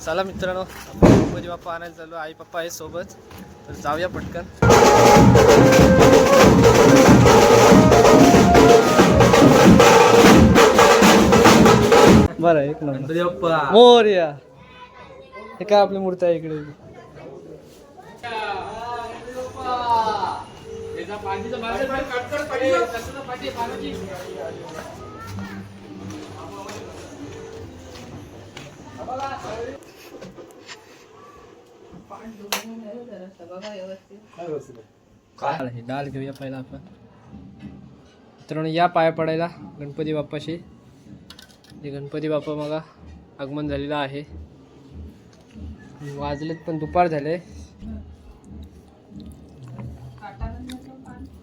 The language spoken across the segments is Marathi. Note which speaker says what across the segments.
Speaker 1: चला मित्रांनो, आपण गणपती बाप्पा आणायला चाललो. आई पप्पा आहे सोबत, तर जाऊया पटकन. बरं, एक नंबर. गणपती बाप्पा मोरया. हे काय आपली मूर्ती आहे इकडे. डाल घेऊया पहिला आपण. मित्रांनो, या पाया पडायला गणपती बाप्पाशी. हे गणपती बाप्पा मग आगमन झालेलं आहे. वाजलेत पण दुपार झाले.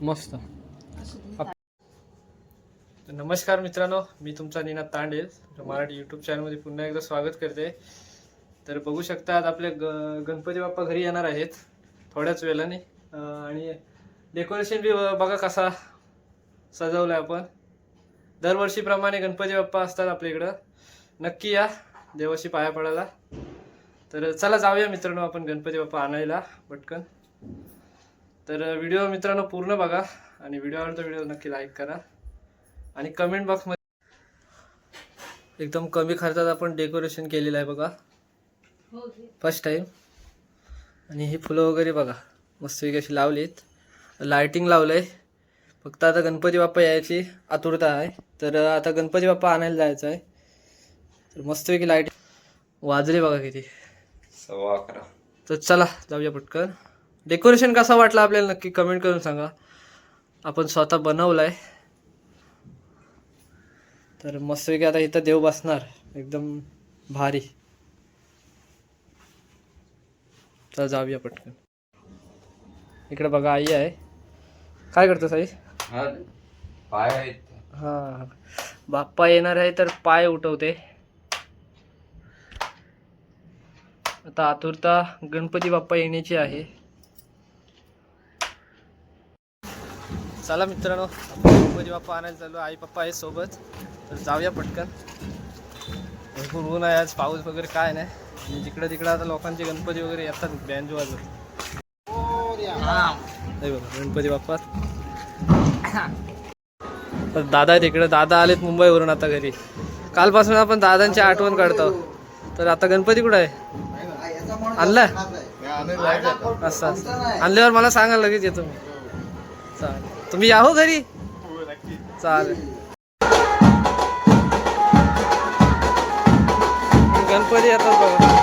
Speaker 1: मस्त. नमस्कार मित्रांनो, मी तुमचा निनाद तांडेल मराठी यूट्यूब चॅनलमध्ये पुन्हा एकदा स्वागत करते. तर बघू शकता आज आपले गणपती बाप्पा घरी येणार आहेत थोड्याच वेळाने. आणि डेकोरेशन बी बघा कसा सजवलं आहे आपण. दरवर्षीप्रमाणे गणपती बाप्पा असतात आपल्या इकडं. नक्की या देवाशी पाया पडायला. तर चला जाऊया मित्रांनो आपण गणपती बाप्पा आणायला पटकन. तर व्हिडिओ मित्रांनो पूर्ण बघा आणि व्हिडिओ आवडतो व्हिडिओ नक्की लाईक करा आणि कमेंट बॉक्समध्ये एकदम कमी खर्चात आपण डेकोरेशन केलेलं आहे बघा, फर्स्ट टाइम. आणि ही फुलं वगैरे बघा मस्तपैकी अशी लावलीत, लायटिंग लावलंय. फक्त आता गणपती बाप्पा यायची आतुरता आहे. तर आता गणपती बाप्पा आणायला जायचं आहे. तर मस्तपैकी लाईटिंग वाजले बघा किती,
Speaker 2: 11:15.
Speaker 1: तर चला जाऊया पटकन. डेकोरेशन कसा वाटला आपल्याला नक्की कमेंट करून सांगा. आपण स्वतः बनवलाय. तर मस्तपैकी आता इथं देव बसणार एकदम भारी. तर जाऊया पटकन. इकडे बघा आई आहे. काय करतोस आई?
Speaker 2: पाय आहेत.
Speaker 1: हा, बाप्पा येणार आहे तर पाय उठवते. आता आतुरता गणपती बाप्पा येण्याची आहे. चला मित्रांनो, गणपती बाप्पा आणायला चाललो. आई पप्पा आहे सोबत, तर जाऊया पटकन. भरपूर ऊन आहे आज, पाऊस वगैरे काय नाही. आणि जिकडं तिकडं आता लोकांचे गणपती वगैरे येतात बँजो वाजवत. गणपती बाप्पा. तर दादा आहेत इकडे. दादा आलेत मुंबईवरून आता घरी. कालपासून आपण दादांची आठवण काढतो. तर आता गणपती कुठं आहे? आणला असं आणल्यावर मला सांगा, लगेच येतो मी. चालेल, तुम्ही या हो घरी. चालेल. गणपती येतात बघा.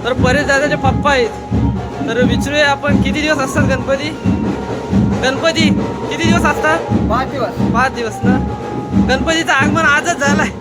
Speaker 1: तर बरेच दादाचे पप्पा आहेत. तर विचारूया आपण किती दिवस असतात गणपती. गणपती किती दिवस असतात? 5 दिवस. 5 दिवस ना. गणपतीचं आगमन आजच झालंय.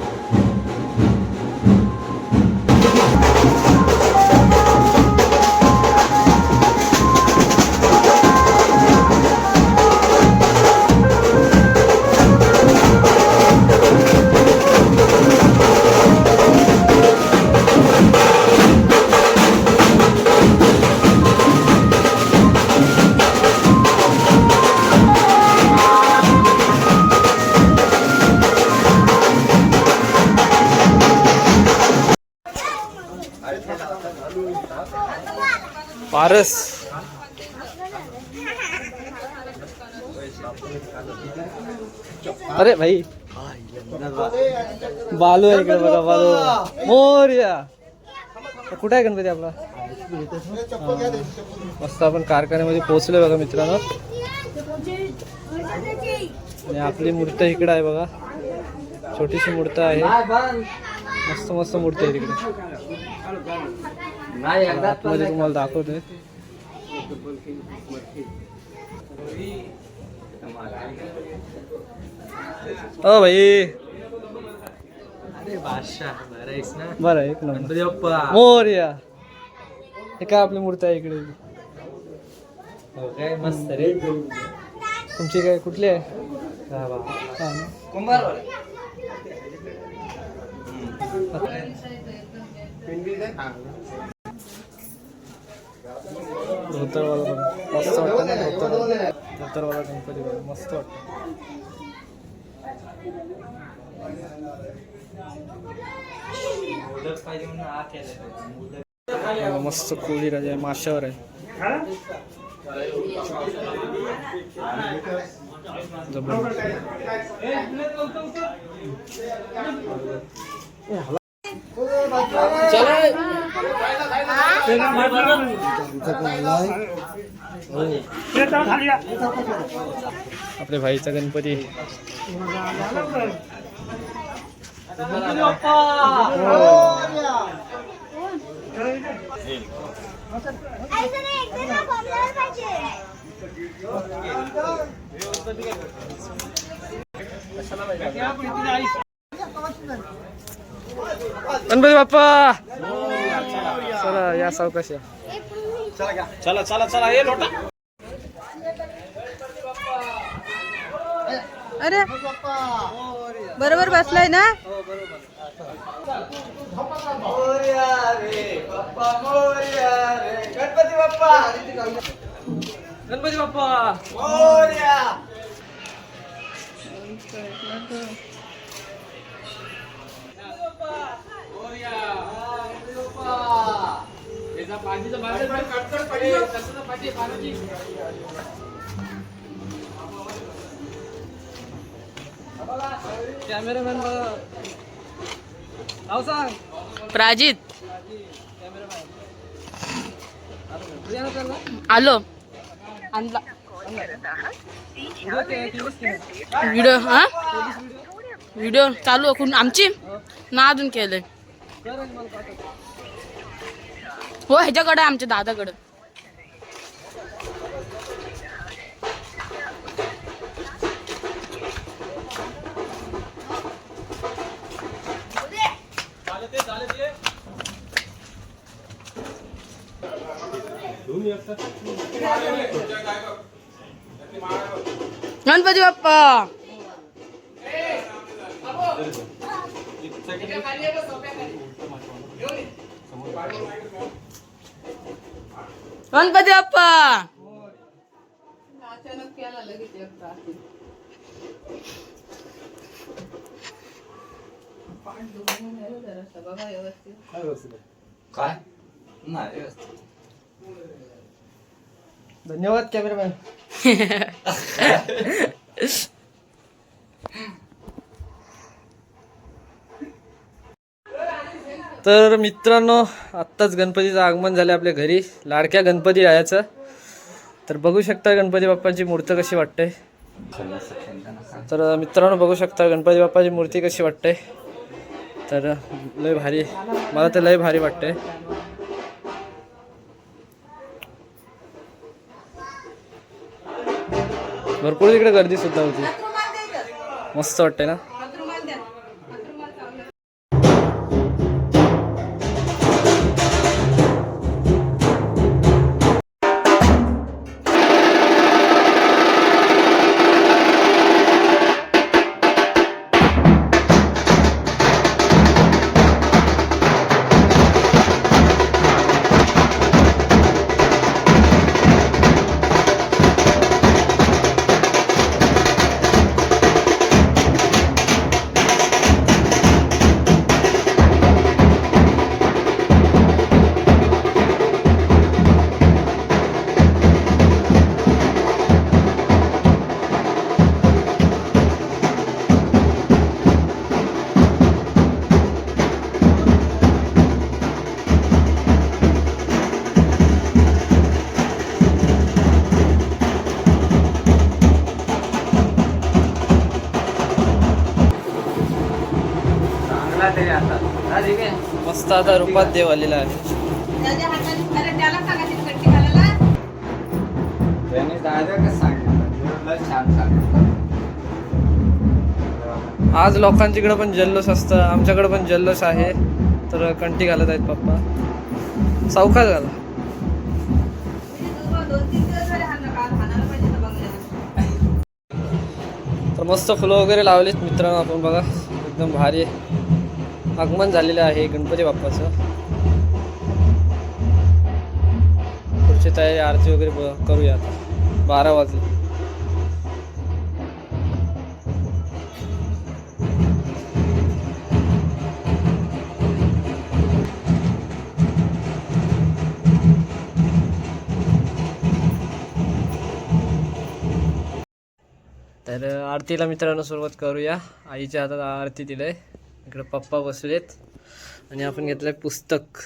Speaker 1: पारस अरे भाई, बालू आहे इकडे बघा. बालू मोरया. कुठे आहे गणपती आपला? मस्त आपण कारखान्यामध्ये पोहोचलोय बघा मित्रांनो. आणि आपली मूर्ती इकडे आहे बघा. छोटीशी मूर्ती आहे. मस्त मस्त मूर्ती आहे तिकडे. आतमध्ये तुम्हाला दाखवतोय. ओ भाई, अरे बादशाह बरं आहेस ना? बरं, एक नंबर. मोरया. हे काय आपली मूर्ती आहे इकडे. काय मस्त रे. तुमची काय कुठली आहे? कुंभारवाले. धोतरवाला बघा मस्त वाटतं ना. धोतरवाला गणपती बघा मस्त वाटतं. मस्त कोळी राजा आहे, माशावर आहे. आपल्या भाईचा गणपती. गणपती बाप्पा चला या सावकाश या.
Speaker 3: चला चला चला ये लोटा.
Speaker 4: अरे बरोबर बसलाय ना.
Speaker 3: गणपती बाप्पा
Speaker 1: गणपती बाप्पा कॅमेरामॅन नाव सांग.
Speaker 4: प्राजित आलो आणला व्हिडिओ. हा व्हिडिओ चालू करून आमची ना अजून केलंय. हो ह्याच्याकडे आमच्या दादाकडे. गणपती बाप्पा गणपती बाप्पा.
Speaker 2: काय नाही
Speaker 1: धन्यवाद कॅमेरामॅन. तर मित्रांनो आत्ताच गणपतीचं आगमन झालं आपल्या घरी. लाडक्या गणपती राहायचं. तर बघू शकता गणपती बाप्पाची मूर्ती कशी वाटते. तर मित्रांनो बघू शकता गणपती बाप्पाची मूर्ती कशी वाटते. तर लय भारी, मला तर लय भारी वाटते. भरपूर तिकडे गर्दी सुद्धा होती. मस्त वाटते ना. मस्त आता रूपात देव आलेला आहे.
Speaker 2: त्यांनी दादा कसं सांगितलं छान सांगितलं.
Speaker 1: आज लोकांच्याकडे पण जल्लोष असतं, आमच्याकडे पण जल्लोष आहे. तर कंठी घालत आहेत पप्पा. सावकाश घाला. तर मस्त फुलं वगैरे लावलीत मित्रांनो. आपण बघा एकदम भारी आगमन झालेलं आहे गणपती बाप्पाचं. पुढची तयारी आरती वगैरे करूया आता. 12 वाजले. तर आरतीला मित्रांनो सुरुवात करूया. आईच्या हातात आरती दिलंय. इकडे पप्पा बसलेत आणि आपण घेतलंय पुस्तक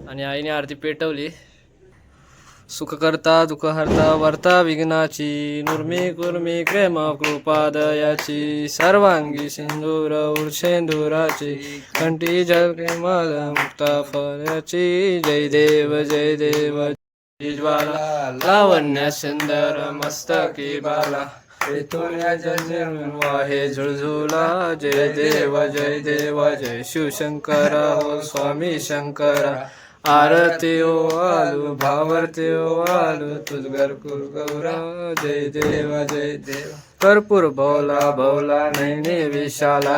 Speaker 1: आणि आईने आरती पेटवली. सुख करता दुःख हरता वर्ता विघ्नाची नुर्मी कुर्मी प्रेम कृपा दयाची सर्वांगी सिंदूर उर्षेंदुराची कंठी जलके माल मुक्ता फळाची. जय देव जय देव ज्वाला लावण्य सुंदर मस्तकी बाला वाहे झुळझुला. जय देव जय शिवशंकर हो स्वामी शंकरा. आरती ओ आलू भावरती ओ आलू तुझ घरकुल गौरा. जय देव कर्पूर भोला भोला नैनी विशाला.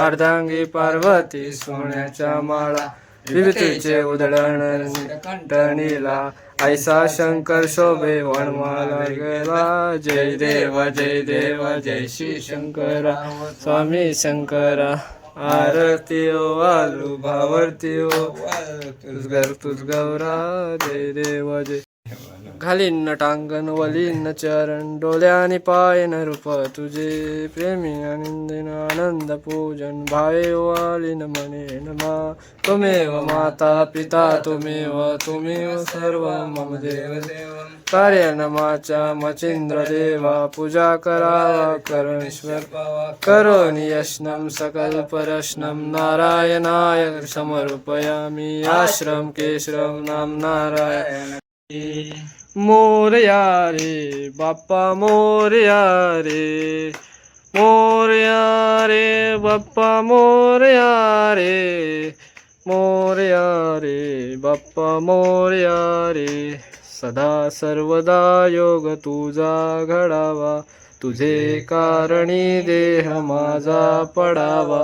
Speaker 1: अर्धांगी पार्वती सोन्याच्या माळा विभूतीचे उधळण कंठणीला. ऐसा शंकर शोभे वनमाला गेला. जय देव जय श्री शंकरा स्वामी शंकरा. आरती ओ आलू भावरती ओ तुझ गौरा. जय देव जय. घालीन टांगण वलीन चरण डोळ्याने पायन रूप तुझे. प्रेमी आनंदीन आनंद पूजन भावे वालीन मनेन मा. तुमेव माता पिता तुमेव सर्व मम देव. कार्य नमाचा मचिंद्र देवा पूजा करावा करणेश्वर. करोनि यश्नम सकल परश्नम नारायणाय समर्पयामि. आश्रम केशरम नाम नारायण. मोरया रे बाप्पा मोरया रे. मोरया रे बाप्पा मोरया रे. मोरया रे बाप्पा मोरया रे. सदा सर्वदा योग तुझा घडावा. तुझे कारणी देह माझा पडावा.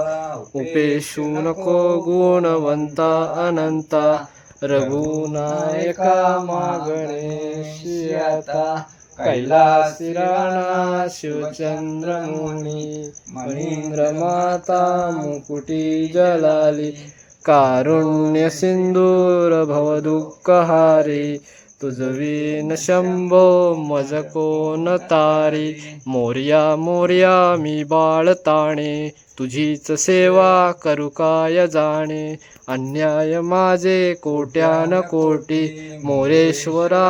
Speaker 1: उपेशू नको गुणवंता अनंता. रघुनायका मागणे शियाता. कैलासी राणा शिवचंद्र मुनी. महेंद्र माता मुकुटी जलाली. कारुण्य सिंदूर भवदुःखहारी. तुझवीन शंभो मज कोण तारी. मोर्या मोर्या मी बाळताणे. तुझीच सेवा करू काय जाणे. अन्याय माझे कोट्यान कोटी. मोरेश्वरा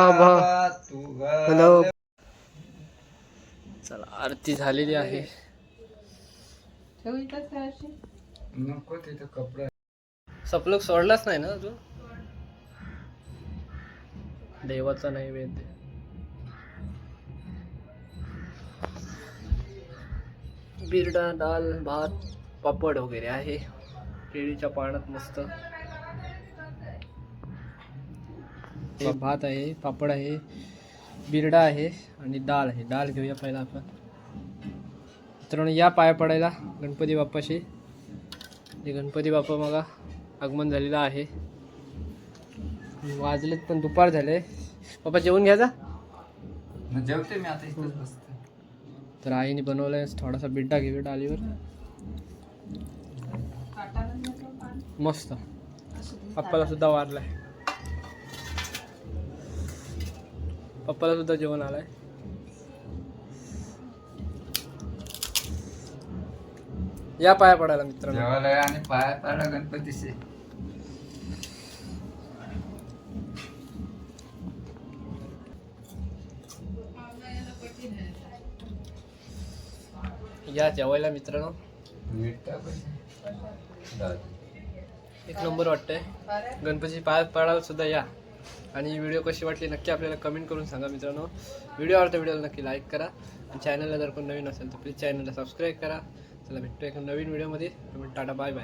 Speaker 1: हॅलो. चला आरती झालेली आहे.
Speaker 2: नको तिथं कपडा.
Speaker 1: सपलोक सोडलाच नाही ना अजून. देवाचा नैवेद्य. बिरडा डाल भात पापड वगैरे आहे. केळीच्या पाण्यात मस्त भात आहे, पापड आहे, बिरडा आहे आणि डाळ आहे. डाळ घेऊया पहिला आपण. मित्रांनो या पाया पडायला गणपती बाप्पाशी. हे गणपती बाप्पा मग आगमन झालेलं आहे. वाजलेत पण दुपार झाले. बाप्पा जेवून घ्यायचा.
Speaker 2: जेवते मी आता इथंच बसते.
Speaker 1: तर आईने बनवलाय थोडासा बिड्डा घेऊया डालीवर. मस्त. पप्पाला सुद्धा वारलाय. पप्पाला सुद्धा जेवण आलाय. या पाया पडायला मित्रांनो.
Speaker 2: जेवायला या आणि पाया पडा गणपतीचे.
Speaker 1: या जेवायला मित्रांनो. एक नंबर वाटतंय. गणपती पाया पडायला सुद्धा या. आणि व्हिडिओ कशी वाटली नक्की आपल्याला कमेंट करून सांगा मित्रांनो. व्हिडिओ आवडता व्हिडिओला नक्की लाईक करा. आणि चॅनलला जर कोण नवीन असेल तर प्लीज चॅनलला सबस्क्राईब करा. चला भेटतो एका नवीन व्हिडिओमध्ये. Tata bye bye.